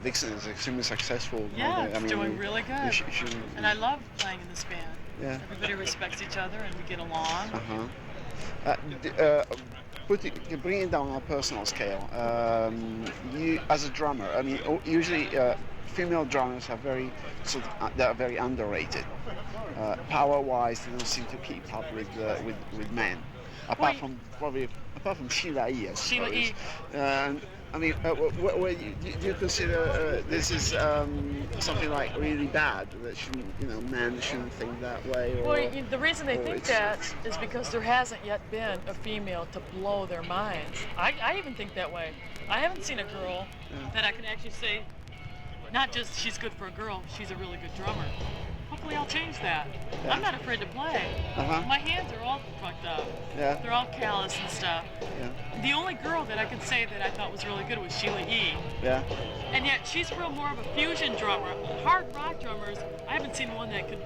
Vixen is extremely successful. Yeah, it's doing really good. And I love playing in this band. Yeah. Everybody respects each other and we get along. Bring it down on a personal scale. You, as a drummer, I mean, usually female drummers are they are very underrated. Power-wise, they don't seem to keep up with men. Apart from Sheila E, I suppose. Sheila E. I mean, do you consider this is something like really bad that men shouldn't think that way? Well, the reason they think that is because there hasn't yet been a female to blow their minds. I even think that way. I haven't seen a girl that I can actually say, not just she's good for a girl, she's a really good drummer. Hopefully I'll change that. Yeah. I'm not afraid to play. My hands are all fucked up. Yeah. They're all callous and stuff. Yeah. The only girl that I could say that I thought was really good was Sheila E. Yeah. And yet she's real more of a fusion drummer. Hard rock drummers, I haven't seen one that could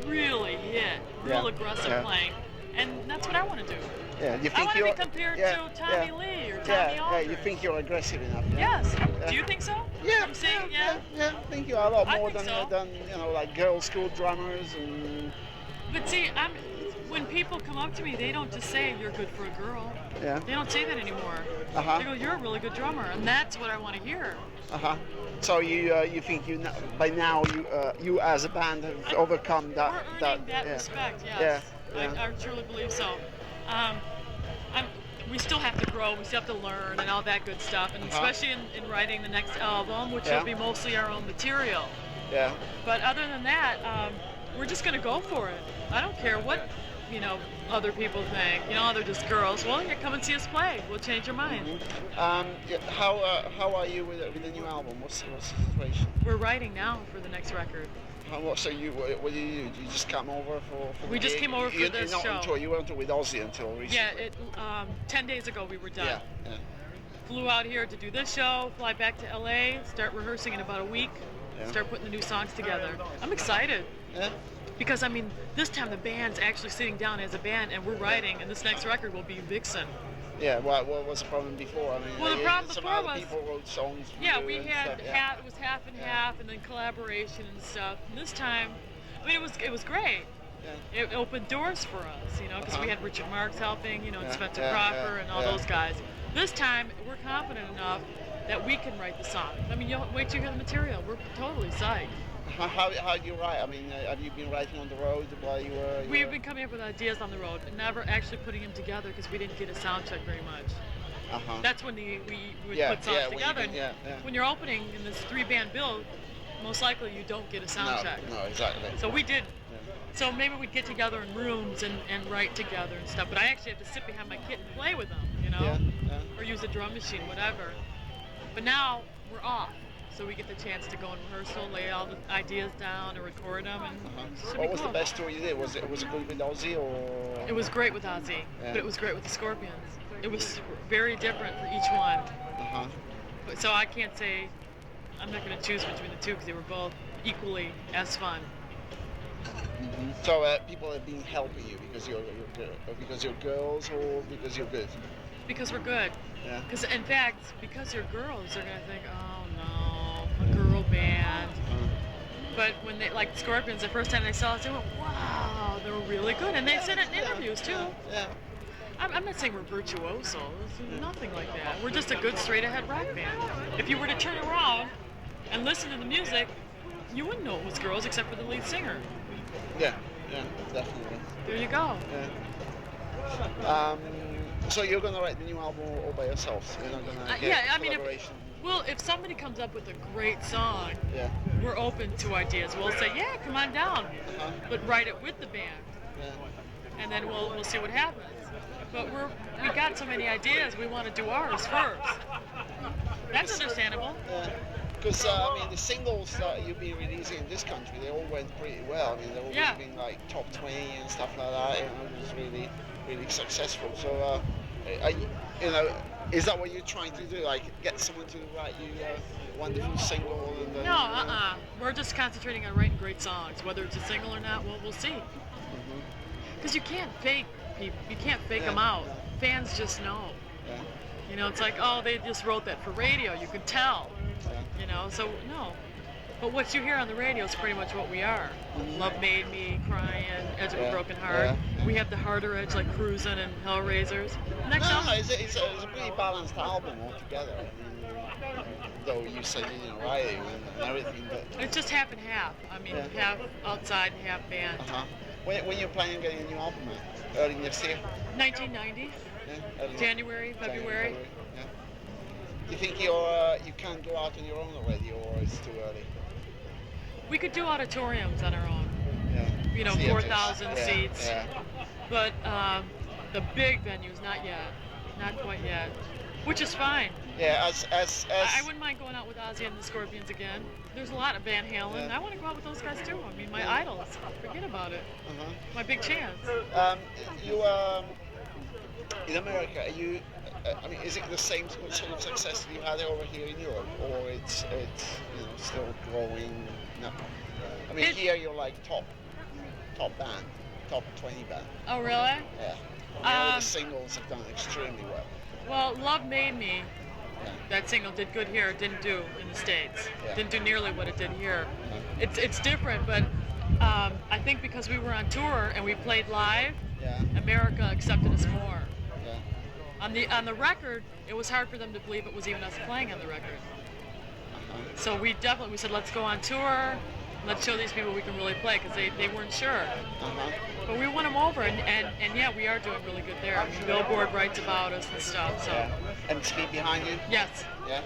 really hit, real aggressive playing. And that's what I want to do. Yeah, you think I want to be compared to Tommy Lee or Tommy Aldridge. Yeah, you think you're aggressive enough. Yes. Do you think so? Yeah. I'm saying, I think you are a lot more than like girls' school drummers and. But see, when people come up to me, they don't just say you're good for a girl. Yeah. They don't say that anymore. They go, you're a really good drummer, and that's what I want to hear. So you think by now you as a band have overcome that. We're earning that respect. Yes. Yeah. I truly believe so. We still have to grow, we still have to learn and all that good stuff, and especially in writing the next album, which will be mostly our own material. Yeah. But other than that, we're just going to go for it. I don't care what, other people think. They're just girls. Well, yeah, come and see us play. We'll change your mind. How are you with the new album? What's the situation? We're writing now for the next record. So what do? You just come over for we just came over for this show. You weren't with Ozzy until recently. Yeah, 10 days ago we were done. Yeah. Flew out here to do this show, fly back to LA, start rehearsing in about a week, start putting the new songs together. I'm excited. Yeah. Because, this time the band's actually sitting down as a band and we're writing, and this next record will be Vixen. Yeah, what was the problem before? The problem before was people wrote songs. We had it was half and half, and then collaboration and stuff. And this time, it was great. Yeah. It opened doors for us, because we had Richard Marx helping, and Spencer Cropper and all those guys. This time, we're confident enough that we can write the song. You'll wait till you hear the material. We're totally psyched. How do you write? Have you been writing on the road while you were? We've been coming up with ideas on the road, and never actually putting them together because we didn't get a sound check very much. That's when we would put songs together. When you're opening in this 3-band bill, most likely you don't get a sound check. No, exactly. So we did. Yeah. So maybe we'd get together in rooms and write together and stuff. But I actually have to sit behind my kit and play with them, or use a drum machine, whatever. But now we're off. So we get the chance to go in rehearsal, lay all the ideas down, and record them. And what was the best tour you did? Was it good with Ozzy or? It was great with Ozzy, but it was great with the Scorpions. It was very different for each one. So I can't say I'm not going to choose between the two because they were both equally as fun. So people have been helping you because you're girls or because you're good? Because we're good. Yeah. Because in fact, because you're girls, they're going to think, oh no, a girl band. But when they, like Scorpions, the first time they saw us, they went, wow, they were really good. And they said it in interviews too. Yeah. I'm not saying we're virtuosos, nothing like that. We're just a good straight-ahead rock band. If you were to turn around and listen to the music, you wouldn't know it was girls except for the lead singer. Yeah, definitely. There you go. Yeah. So you're gonna write the new album all by yourself? You're not gonna get collaboration? If somebody comes up with a great song, we're open to ideas. We'll say, yeah, come on down, but write it with the band, and then we'll see what happens. But we got so many ideas, we want to do ours first. That's understandable. Because the singles that you've been releasing in this country, they all went pretty well. They've always been like top 20 and stuff like that. It was really, really successful. So, is that what you're trying to do? Like, get someone to write you a wonderful single? And, No, We're just concentrating on writing great songs. Whether it's a single or not, we'll see. Because you can't fake people. You can't fake them out. Fans just know. It's like, oh, they just wrote that for radio. You could tell. you know. So no. But what you hear on the radio is pretty much what we are. Love Made Me, Crying, Edge of a Broken Heart. Yeah. We have the harder edge like Cruisin' and Hellraisers. Next No, album. it's a pretty balanced album altogether. I mean, though you say writing and everything, but It's just half and half. I mean, Yeah. half outside and half band. When you're planning on getting a new album out? Early next year? 1990, Yeah, early January, February. Yeah. Do you think you can go out on your own already, or it's too early? We could do auditoriums on our own. Yeah. You know, Theaters. 4,000 Yeah, seats. Yeah. But the big venues, not yet. Not quite yet. Which is fine. Yeah, I wouldn't mind going out with Ozzy and the Scorpions again. There's a lot of Van Halen. Yeah. I want to go out with those guys too. I mean, my idols. Forget about it. My big chance. You in America, I mean, is it the same sort of success that you had over here in Europe, or it's still growing? No. I mean, here you're like top band, top 20 band. Oh, really? Yeah. All the singles have done extremely well. Well, Love Made Me, Yeah. that single did good here. It didn't do in the States. Yeah. Didn't do nearly what it did here. It's different, but I think because we were on tour and we played live, Yeah. America accepted us more. Yeah. On the record, it was hard for them to believe it was even us playing on the record. So we said, let's go on tour, let's show these people we can really play, because they weren't sure. But we won them over, and yeah, we are doing really good there. I mean, Billboard writes about us and stuff, so. Yeah. And speed behind you? Yes, Yeah.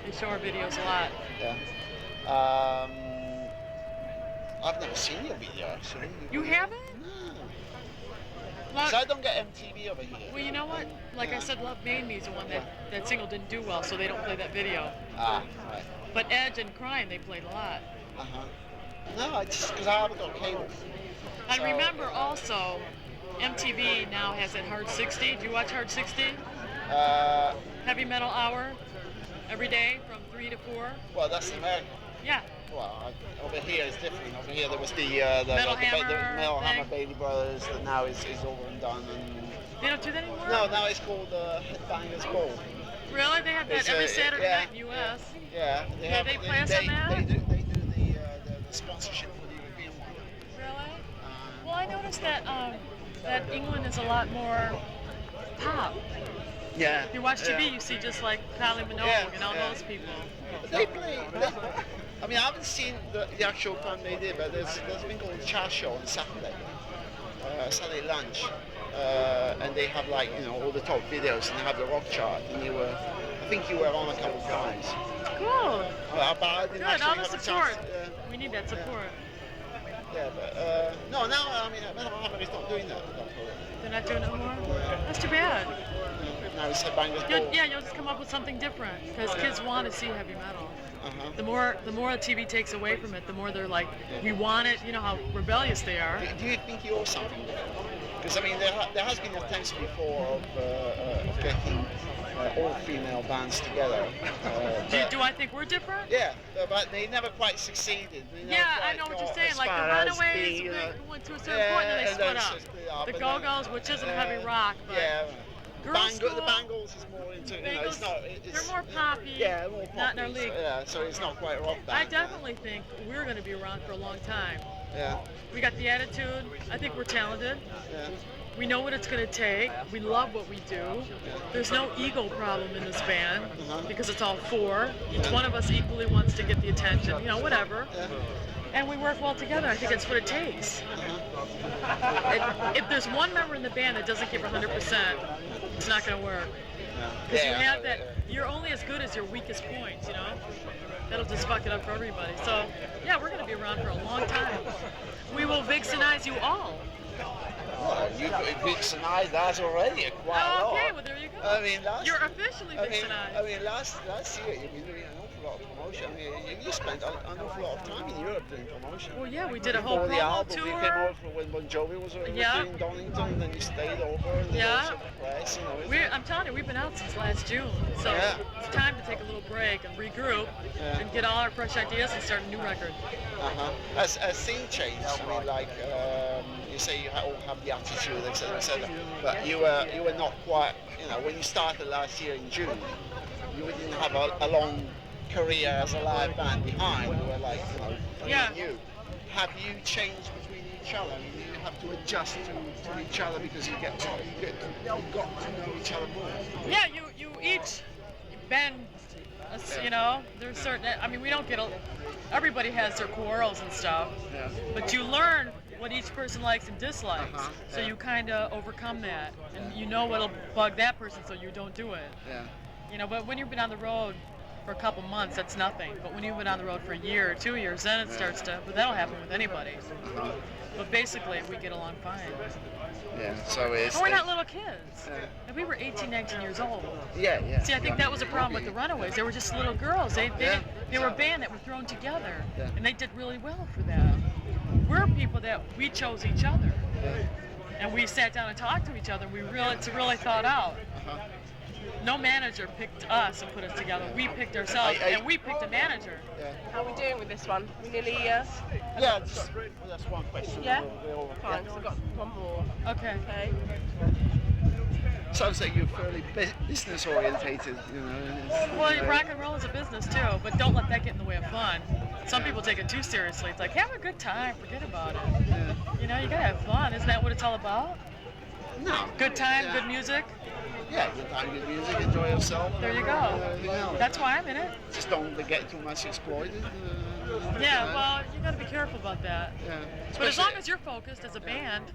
they show our videos a lot. Yeah. I've never seen your video actually. You haven't? No. Look, 'Cause I don't get MTV over here. well, you know what? Like I said, Love Made Me is the one that single didn't do well, so they don't play that video. Ah, right. But Edge and Crying, they played a lot. No, it's just because I haven't got cable. And So- remember also, MTV now has that Hard 60. Do you watch Hard 60? Uh, Heavy Metal Hour every day from 3 to 4. well, that's in America. Yeah. Well, over here it's different. Over here there was the Metal the Hammer Metal thing. Hammer Bailey Brothers that now is over and done. And They don't do that anymore? no, now it's called Headbangers Ball. Really? They have that It's, every Saturday yeah, night in U.S. Yeah. Yeah, they play us on that? They do the sponsorship for the European one. Really? Well, I noticed that that England is a lot more pop. Yeah. You watch TV, you see just like Kylie Minogue and all those people. They play. I mean, I haven't seen the actual band they did, but there's been called the Chat Show on Saturday, Saturday lunch, and they have like all the top videos, and they have the rock chart, and I think you were on a couple of times. Cool. But I didn't Good, actually all the have a support. chance. We need that support. Yeah, but no, now I mean, Metal Hammer is not doing that. They're not doing it anymore? That's too bad. Now it's Headbangers Ball. You'll just come up with something different, because kids want to see heavy metal. The more the TV takes away from it, the more they're like, we want it. You know how rebellious they are. Do you think you're something different? Because I mean, there has been attempts before of getting all-female bands together. Do I think we're different? Yeah, but they never quite succeeded. They never Yeah, I quite know what got you're saying. as Like the far as Runaways being, went to a certain point and then they split up. The and Go-Go's, which isn't heavy rock, but yeah, Girls' the School- Bangles is more into it's Bangles, not. they're more poppy. Yeah, more poppy. Not in our league. Yeah, so it's not quite a rock band. I definitely think we're going to be around for a long time. Yeah, We got the attitude. I think we're talented. yeah. We know what it's going to take. We love what we do. There's no ego problem in this band because it's all four. Each one of us equally wants to get the attention, whatever. And we work well together. I think that's what it takes. If there's one member in the band that doesn't give 100%, it's not going to work. Because you have that, you're only as good as your weakest points, That'll just fuck it up for everybody. So, yeah, we're going to be around for a long time. We will Vixenize you all. Well, you Vixenized us already quite a lot. Okay, well, there you go. I mean, You're officially Vixenized. I mean, last year you've been doing an awful lot of promotion. I mean, you spent an awful lot of time in Europe doing promotion. Well, yeah, we did a whole Before the promo album, tour. you came over when Bon Jovi was doing Donington, then you stayed over, and then also the press, I'm telling you, we've been out since last June, so it's time to take a little break and regroup and get all our fresh ideas and start a new record. As things change, I mean, like you say, you all have the attitude, etc., but you were not quite, when you started last year in June, you didn't have a long career as a live band behind who are like, Yeah. new. Have you changed between each other? I mean, you have to adjust to each other because you got to know each other more. Yeah, you each bend, you know, there's certain, I mean, we don't get, everybody has their quarrels and stuff, Yeah. but you learn what each person likes and dislikes, so yeah. you kind of overcome that, and you know what'll bug that person so you don't do it. Yeah. You know, but when you've been on the road for a couple months, that's nothing. But when you've been on the road for a year or 2 years, then it starts to, but that'll happen with anybody. But basically, we get along fine. Yeah, so it's... And we're not little kids. Yeah. And we were 18, 19 years old. Yeah. See, I think that was a problem with the Runaways. They were just little girls. They were a band that were thrown together. Yeah. And they did really well for that. We're people that we chose each other. Yeah. And we sat down and talked to each other. It's really thought out. No manager picked us and put us together. We picked ourselves, and we picked a manager. Yeah. How are we doing with this one? We nearly, Yeah, that's one question. Yeah? We'll Fine, so we've got one more. Okay. Okay. Sounds like you're fairly business orientated, you know. And Well, rock and roll is a business too, but don't let that get in the way of fun. Some people take it too seriously. It's like, have a good time, forget about it. Yeah. You know, you gotta have fun. Isn't that what it's all about? No. Good time, Yeah. good music. Yeah, good time, good music, enjoy yourself. There you and go. everything else. That's why I'm in it. Just don't get too much exploited. Yeah, well, you gotta be careful about that. Yeah. But as long as you're focused as a band,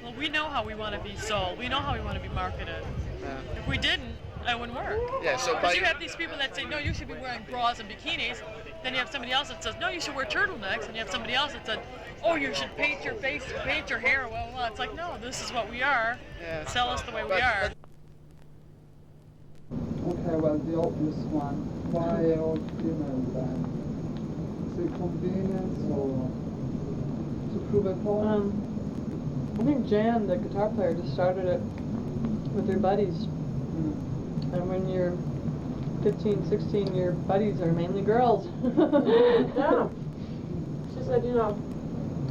well, we know how we want to be sold. We know how we want to be marketed. Yeah. If we didn't, it wouldn't work. Yeah, so Because you have these people that say, no, you should be wearing bras and bikinis. Then you have somebody else that says, no, you should wear turtlenecks. And you have somebody else that said, oh, you should paint your face, paint your hair. Well, it's like, no, this is what we are. Yeah. Sell us the way we are. Okay, well, the obvious one. Why all female band? Is it convenience or to prove a point? I think Jan, the guitar player, just started it with her buddies. And when you're 15, 16, your buddies are mainly girls. Yeah. She said, you know,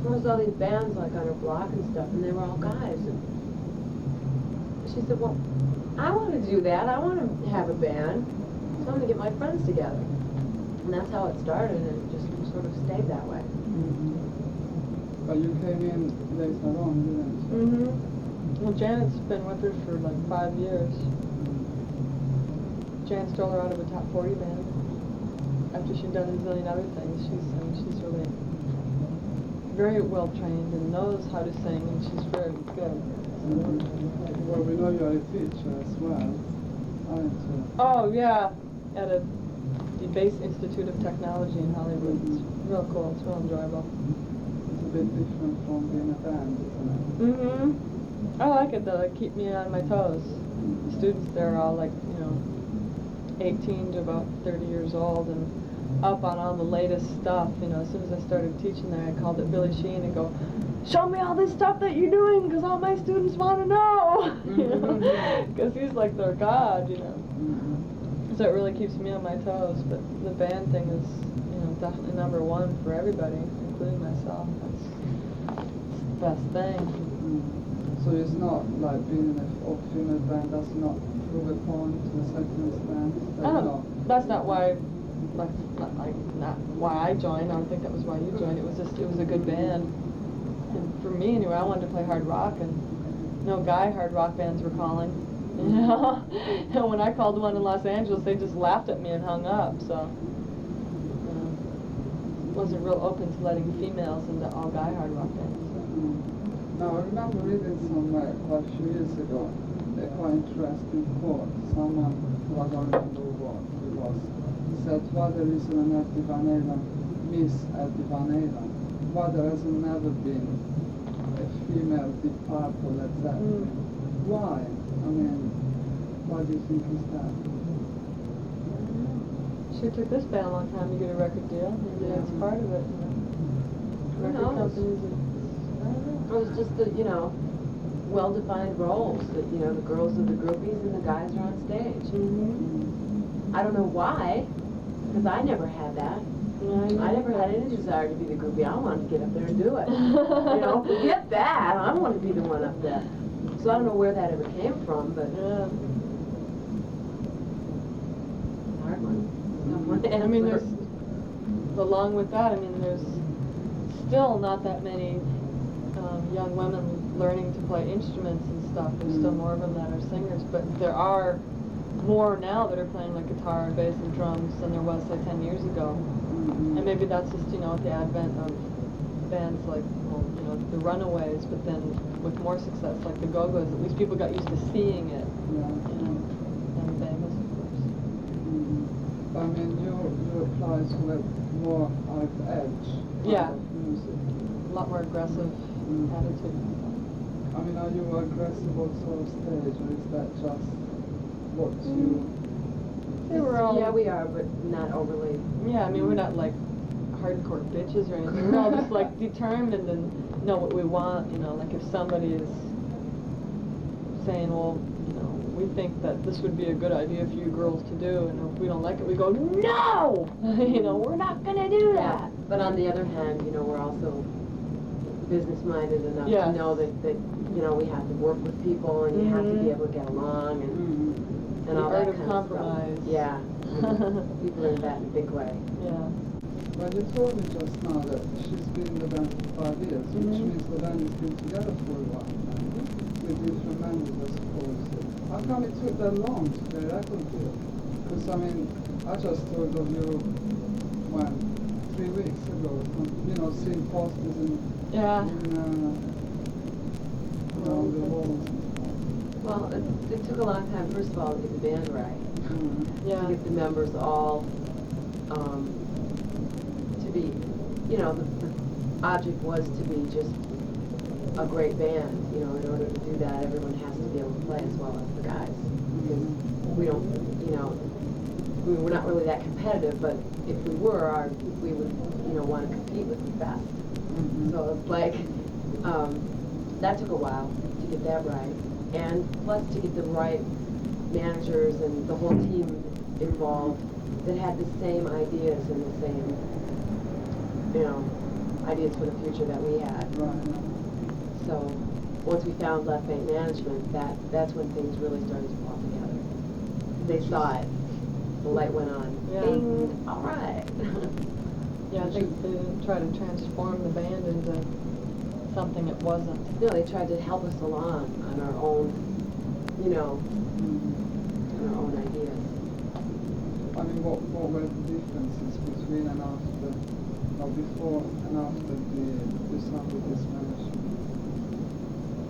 there was all these bands like on her block and stuff, and they were all guys. And she said, well, I want to do that. I want to have a band. So I'm going to get my friends together. And that's how it started, and it just sort of stayed that way. But you came in later on, didn't you? Well, Janet's been with her for like 5 years. Jan stole her out of a top 40 band after she'd done a zillion other things. She's really very well trained and knows how to sing, and she's very good. Well, we know you're a teacher as well, aren't you? Oh yeah, at the Base Institute of Technology in Hollywood. It's real cool. It's real enjoyable. It's a bit different from being a band, isn't it? I like it though. It keeps me on my toes. The students there are all like, 18 to about 30 years old and up on all the latest stuff. As soon as I started teaching there, I called it Billy Sheen and go, show me all this stuff that you're doing, because all my students want to know. Because he's like their god, So it really keeps me on my toes. But the band thing is, definitely number one for everybody, including myself. It's the best thing. So it's not like being in a female band does not prove a point to a certain extent. That's not why. Not why I joined. I don't think that was why you joined. It was a good band. And for me anyway, I wanted to play hard rock, and no guy hard rock bands were calling. And when I called one in Los Angeles, they just laughed at me and hung up. So wasn't real open to letting females into all guy hard rock bands. Now, I remember reading somewhere quite a few years ago a quite interesting quote. Someone who I don't remember what it was. He said, what the reason Eddie Van Halen miss Eddie Van Halen? Why there has never been a female Deep Purple, Led Zeppelin? Why? I mean, why do you think is that? Sure took this band a long time to get a record deal. Maybe that's part of it. Record companies. It was just the, well-defined roles that, the girls are the groupies and the guys are on stage. I don't know why, because I never had that. I never had any desire to be the groupie. I wanted to get up there and do it. Forget that. I want to be the one up there. So I don't know where that ever came from, but hard one. Tough want to answer. I mean, there's, along with that, I mean, there's still not that many young women learning to play instruments and stuff. There's still more of them that are singers, but there are more now that are playing like guitar and bass and drums than there was, say, 10 years ago. And maybe that's just, you know, with the advent of bands like, well, you know, the Runaways, but then with more success, like the Go-Go's, at least people got used to seeing it, you know, and Vegas, of course. I mean, you apply to a more edge Yeah. kind of music. A lot more aggressive attitude. I mean, are you aggressive on sort of stage, or is that just what you... They were all, Yeah, we are, but not overly. yeah, I mean, we're not like hardcore bitches or anything. We're all just like determined and know what we want, you know, like if somebody is saying, well, you know, we think that this would be a good idea for you girls to do, and if we don't like it, we go, no! You know, we're not gonna do that. But on the other hand, you know, we're also business-minded enough Yes. to know that, you know, we have to work with people and you have to be able to get along and all The that art of kind compromise. of stuff. Yeah. People learn that in a big way. Yeah. Well, you told me just now that she's been in the band for 5 years, which means the band has been together for a while now, with different members, I suppose. How come it took that long to get a record deal? Because, I mean, I just heard of you, when, 3 weeks ago, you know, seeing posters in, Yeah. around the walls. Well, it took a long time, first of all, to get the band right. Yeah. To get the members all to be, you know, the object was to be just a great band. You know, in order to do that, everyone has to be able to play as well as the guys. Because we don't, you know, we're not really that competitive, but if we were, we would, you know, want to compete with the best. So it's like, that took a while to get that right. And plus to get the right managers and the whole team involved that had the same ideas and the same, you know, ideas for the future that we had. So once we found Left Bank Management, that's when things really started to fall together. They saw it. The light went on. Yeah. Bing! All right. Yeah, I think they didn't try to transform the band into something it wasn't. No, they tried to help us along on our own, you know, on our own ideas. I mean, what were the differences between and after, or before and after the sound of this management?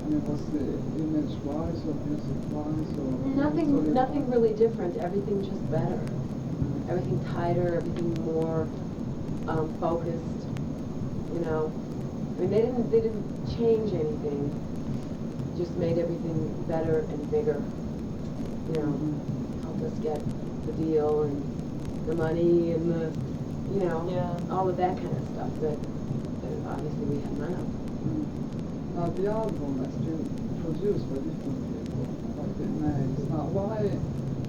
I mean, was the image-wise or music-wise or... Nothing really different. Everything just better. Everything tighter, everything more focused, you know. I mean, they didn't change anything. Just made everything better and bigger. You know, helped us get the deal and the money and the, you know, all of that kind of stuff that obviously we had none of. Now the album has been produced by different people, like the names. Now why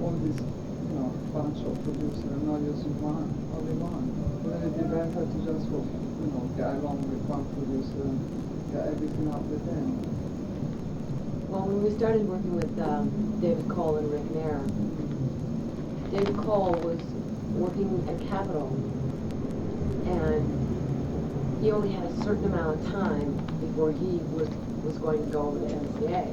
all this, you know, bunch of producers and not using only one? Wouldn't it be better to just, you know, get along with one producer and get everything out with him? Well, when we started working with David Cole and Rick Nair, David Cole was working at Capitol, and he only had a certain amount of time before he was going to go over to MCA.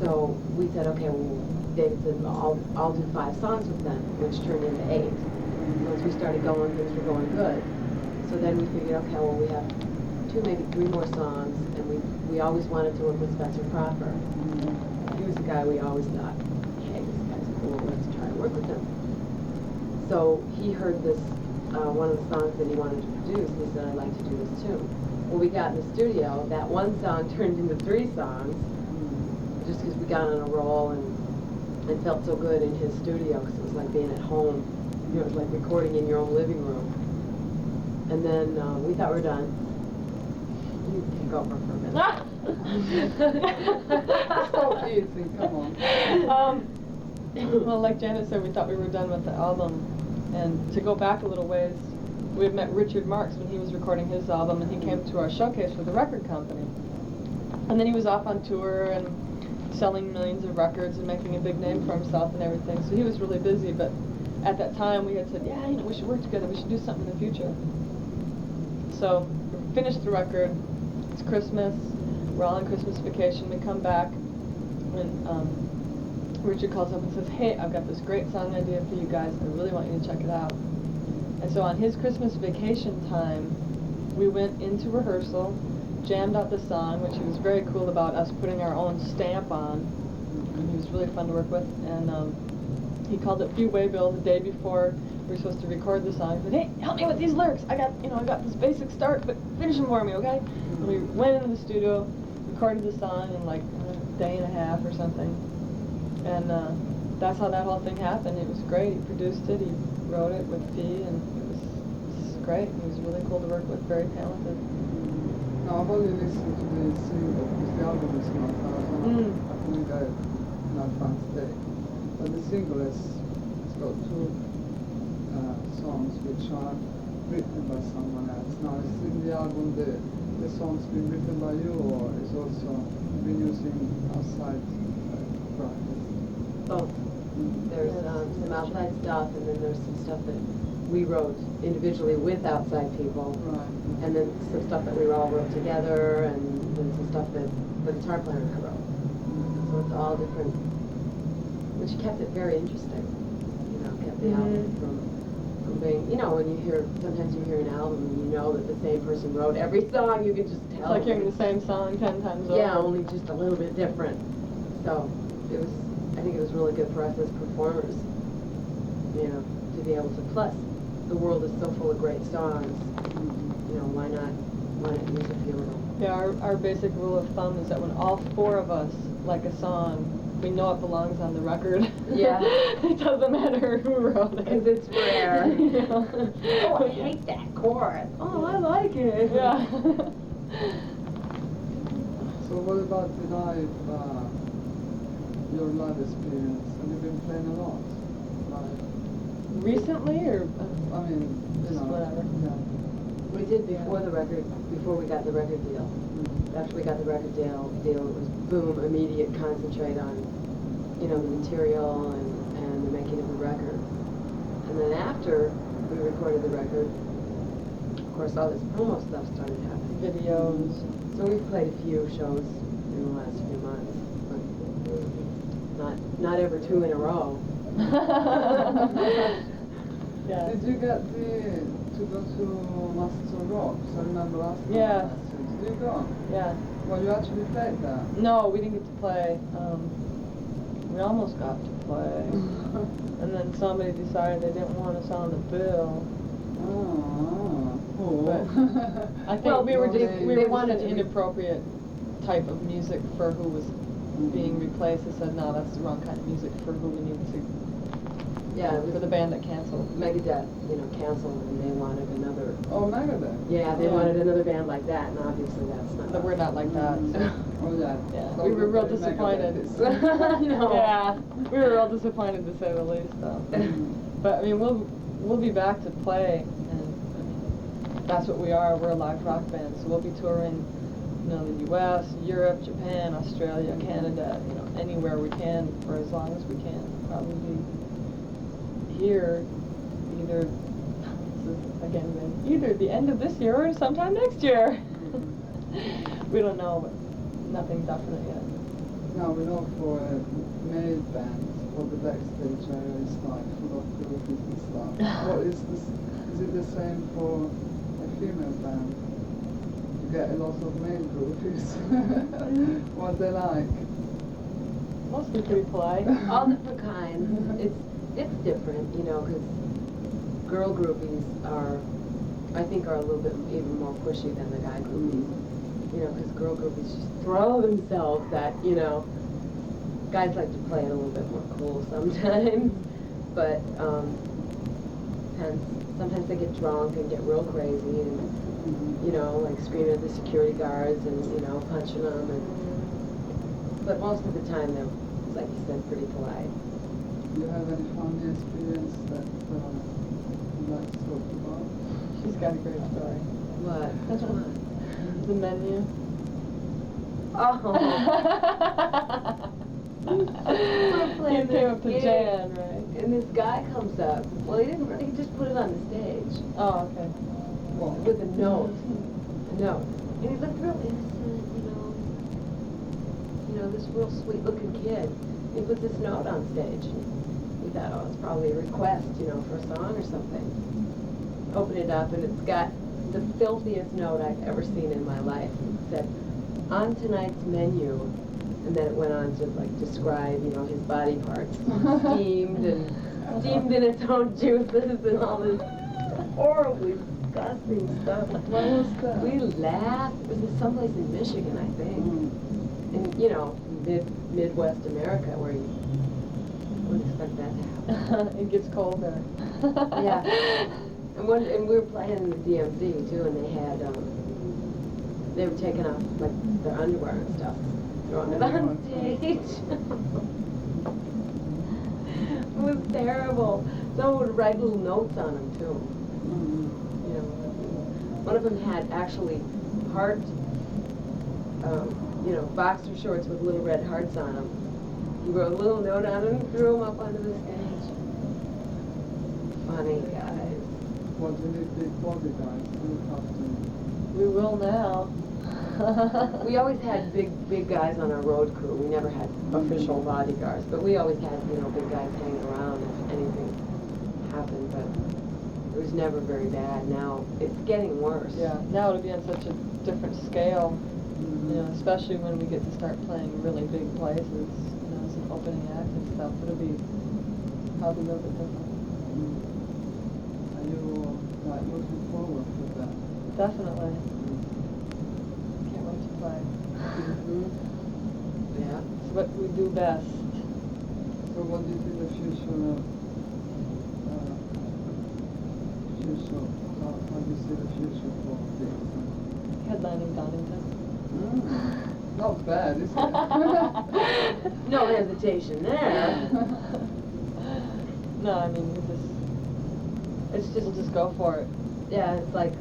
So we said, okay, well, David said, I'll do 5 songs with them, which turned into 8. Once we started going, things were going good. So then we figured, okay, well, we have 2, maybe 3 more songs, and we always wanted to work with Spencer Cropper. He was the guy we always thought, hey, this guy's cool, let's try to work with him. So he heard this, one of the songs that he wanted to produce, and he said, I'd like to do this too. Well, we got in the studio, that one song turned into 3 songs, just because we got on a roll and felt so good in his studio, because it was like being at home. You know, it was like recording in your own living room. And then we thought we were done. You can take over for a minute. So easy, come on. Well, like Janet said, we thought we were done with the album. And to go back a little ways, we had met Richard Marx when he was recording his album, and he came to our showcase for the record company. And then he was off on tour and selling millions of records and making a big name for himself and everything. So he was really busy, but at that time we had said, yeah, we should work together, we should do something in the future. So we finished the record, it's Christmas, we're all on Christmas vacation, we come back, and Richard calls up and says, hey, I've got this great song idea for you guys, I really want you to check it out. And so on his Christmas vacation time, we went into rehearsal, jammed out the song, which he was very cool about us putting our own stamp on. And he was really fun to work with. And he called up Hugh Waybill the day before we were supposed to record the song. He said, hey, help me with these lyrics. I got this basic start, but finish them for me, okay? And we went into the studio, recorded the song in like a day and a half or something. And that's how that whole thing happened. It was great. He produced it, he wrote it with Fee, and it was great. He was really cool to work with, very talented. No, I've only listened to the single because the album is not out. I can go in advance day. But the single it's got two songs which are written by someone else. Now, is in the album the songs been written by you, or is also been using outside practice? Both. There's some outside stuff, and then there's some stuff that we wrote individually with outside people. Right. And then some stuff that we all wrote together, and then some stuff that the guitar player and I wrote. So it's all different, which kept it very interesting. You know, kept the album from being, you know, when you hear, sometimes you hear an album and you know that the same person wrote every song, you can just tell. It's like hearing the same song 10 times over. Yeah, only just a little bit different. So it was, I think it was really good for us as performers, you know, to be able to, plus the world is so full of great songs. You know, why not use a few of them? Yeah, our basic rule of thumb is that when all four of us like a song, we know it belongs on the record. Yeah. It doesn't matter who wrote it. Because it's rare. Yeah. Oh, I hate that chorus. Oh, I like it. Yeah. So what about the live, your live experience? Have you been playing a lot live? Recently, or I mean, you just know, whatever. yeah. We did before the record, before we got the record deal. After we got the record deal, it was boom, immediate concentrate on, you know, the material and the making of the record. And then after we recorded the record, of course, all this promo stuff started happening. Videos. So we've played a few shows in the last few months, but not ever two in a row. Yeah. Did you get to go to Masters of Rock? I remember last time. Yeah. Did you go? Yeah. Well, you actually played there. No, we didn't get to play. We almost got to play. And then somebody decided they didn't want us on the bill. Oh. But I think Well, we were they wanted wanted an to be- inappropriate type of music for who was being replaced. They said, no, that's the wrong kind of music for who we needed to. Yeah, it was For the band that canceled. Megadeth, you know, canceled, and they wanted another. Oh, Megadeth. Yeah, they Yeah. wanted another band like that, and obviously that's not. But we're not like that. So. Oh, yeah. Yeah, So we were real the disappointed. Megadeth is- No. Yeah, we were real disappointed to say the least, though. But I mean, we'll be back to play, and I mean, that's what we are. We're a live rock band, so we'll be touring, you know, the U.S., Europe, Japan, Australia, Canada, you know, anywhere we can for as long as we can. Probably be here either the end of this year or sometime next year. We don't know, but nothing definite yet. Now we know for male bands, for the backstage area is like full of groupies and stuff. What is this? Is it the same for a female band? You get a lot of male groupies. What they like? Mostly pretty polite. All different kinds. It's different, you know, because girl groupies are, I think, are a little bit even more pushy than the guy groupies. You know, because girl groupies just throw themselves at, you know, guys like to play it a little bit more cool sometimes, but sometimes they get drunk and get real crazy and, you know, like screaming at the security guards and, you know, punching them. But most of the time they're, like you said, pretty polite. Do you have any funny experience that you'd like to talk about? She's got a great story. What? That's what? The menu. Oh. You came up to Jan, right? And this guy comes up. Well, he didn't really, he just put it on the stage. Oh, okay. With a note. A note. And he looked real innocent, you know, this real sweet looking kid. He puts this note on stage. We thought, oh, it's probably a request, you know, for a song or something. Open it up and it's got the filthiest note I've ever seen in my life. It said, on tonight's menu, and then it went on to like describe, you know, his body parts, steamed in its own juices and all this horribly disgusting stuff. What was that? We laughed. It was someplace in Michigan, I think. And you know, Midwest America, where you wouldn't expect that to happen. It gets colder. Yeah. And we were playing in the DMZ too, and they were taking off like their underwear and stuff, throwing it on stage. It was terrible. Someone would write little notes on them too. You know, one of them had actually heart, you know, boxer shorts with little red hearts on them. He wrote a little note on them and threw them up onto the stage. Funny guys. What do you big body guys look up to? We will now. We always had big guys on our road crew. We never had official bodyguards, but we always had, you know, big guys hanging around if anything happened, but it was never very bad. Now it's getting worse. Yeah, now it'll be on such a different scale, you know, especially when we get to start playing really big places, you know, as an opening act and stuff. It'll be probably a little bit different. Are you like looking forward to that? Definitely. Can't wait to play. Yeah. It's what we do best. So what do you think the future how do you see the future for Vixen? Headlining Donington. Not bad, is it? No hesitation there. No, I mean, we'll just go for it. Yeah, it's like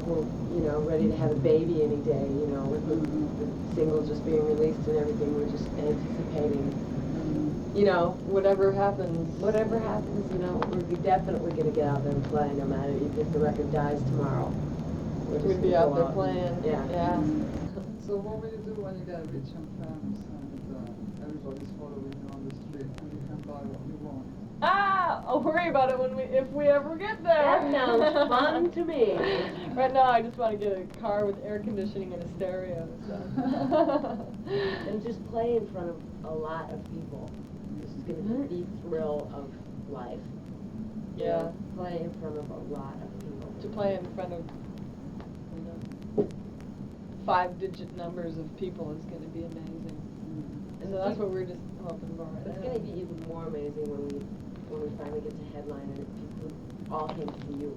we're, you know, ready to have a baby any day, you know, with the single just being released and everything. We're just anticipating, you know, Whatever happens. you know, we're definitely going to get out there and play no matter if the record dies tomorrow. We'd be out there playing. Yeah. So what will you do when you get rich and famous and everybody's following you on the street and you can buy what you want? I'll worry about it if we ever get there. That sounds fun to me. Right now, I just want to get a car with air conditioning and a stereo. So. And just play in front of a lot of people. This is going to be the thrill of life. You Yeah. know, play in front of a lot of people. To play in front of, you know, 5-digit numbers of people is going to be amazing. And So that's what we're just hoping for right It's now. going to be even more amazing when we finally get to headline and people all came to see you.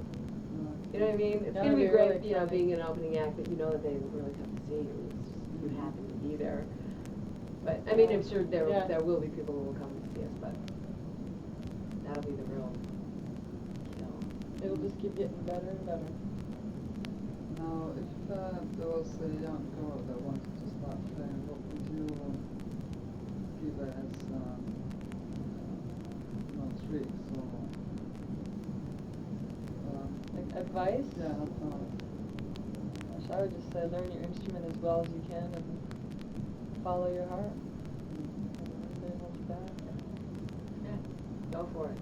You know what I mean? It's That going to would be be great, really you know, exciting. being an opening act, but you know that they really come to see you. It's just, you happen to be there. But I mean, I'm sure there will be people who will come to see us, but that'll be the real kill. It'll just keep getting better and better. Now, if there was a young girl that wanted to start playing, what would you give her as tricks or Like advice? yeah, advice? Gosh, I would just say learn your instrument as well as you can and follow your heart. Don't hold you back. Yeah, go for it.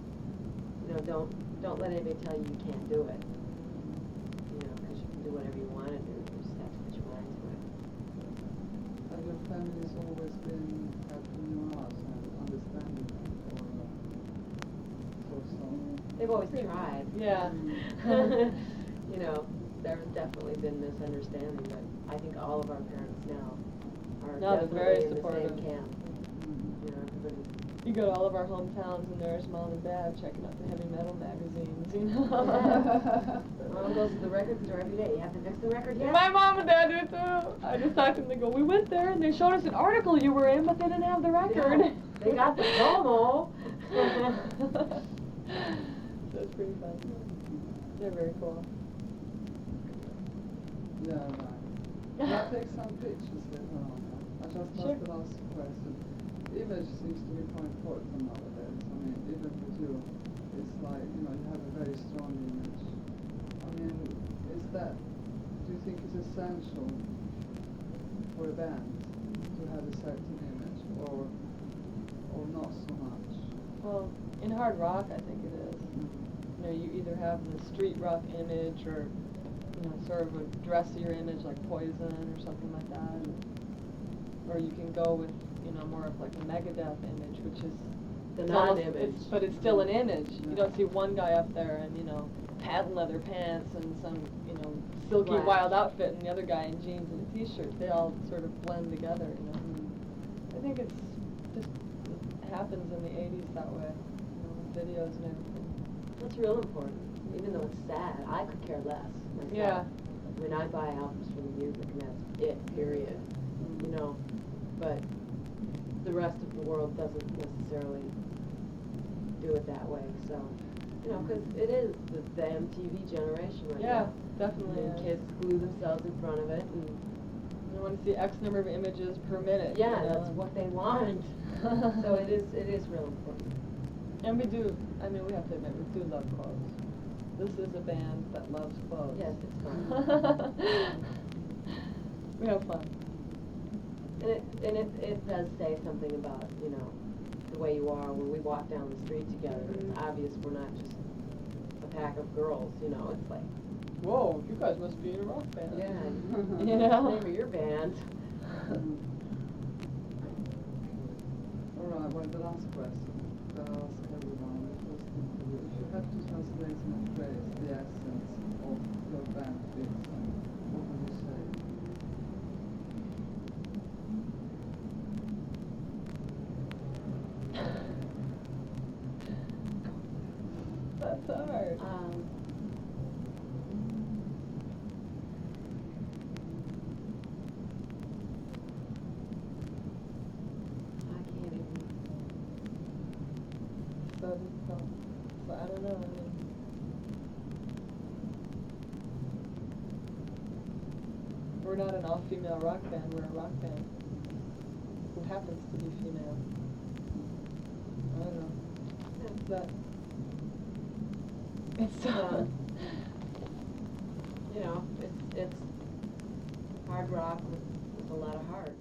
You know, don't let anybody tell you you can't do it. You know, because you can do whatever you want to do. You just have to put your mind to it. Has your family's always been helping you out and understanding you, or so? They've always tried. Yeah. You know, there's definitely been misunderstanding, but I think all of our parents now are No, they're very definitely in the supportive. same camp. You know, everybody's You go to all of our hometowns and there's mom and dad checking out the heavy metal magazines, you know? Mom goes to the record store every day. You have the Vixen record yet? My mom and dad do it too. I just talked to them, they go, we went there and they showed us an article you were in, but they didn't have the record. No, they got the promo. So it's pretty fun. They're very cool. Yeah, right. Can I take some pictures later on? I just Sure. want to ask a question. Image seems to be quite important nowadays. I mean, even with you, it's like, you know, you have a very strong image. I mean, do you think it's essential for a band to have a certain image, or not so much? Well, in hard rock, I think it is. You know, you either have the street rock image, or you know, sort of a dressier image like Poison or something like that, or you can go with, you know, more of like a Megadeth image, which is The it's almost- non-image. but it's still an image. You don't see one guy up there in, you know, patent leather pants and some, you know, silky Flash. wild outfit, and the other guy in jeans and a t-shirt. They all sort of blend together, you know. I think it's just it happens in the 80s that way, you know, with videos and everything. That's real important. Even though it's sad, I could care less myself. Yeah. I mean, I buy albums for the music, and that's it, period. You know, but the rest of the world doesn't necessarily do it that way. So, you know, because it is the MTV generation right Yeah, now. definitely. And kids glue themselves in front of it, and You want to see X number of images per minute. yeah, you know. that's what they want. So it is real important. And we do, I mean, we have to admit, we do love clothes. This is a band that loves clothes. Yes, it's fun. We have fun. And it does say something about, you know, the way you are when we walk down the street together. It's obvious we're not just a pack of girls, you know, it's like, Whoa, you guys must be in a rock band. yeah, You know? name of your band. All right, well, the last question that I ask everyone, the first interview, if you had to translate in a phrase the essence of your band, Vixen, what would you say? That's hard. I can't even. So I don't know. I mean, we're not an all-female rock band. We're a rock band who happens to be female. I don't know. It's that. It's You know, it's hard rock with a lot of heart.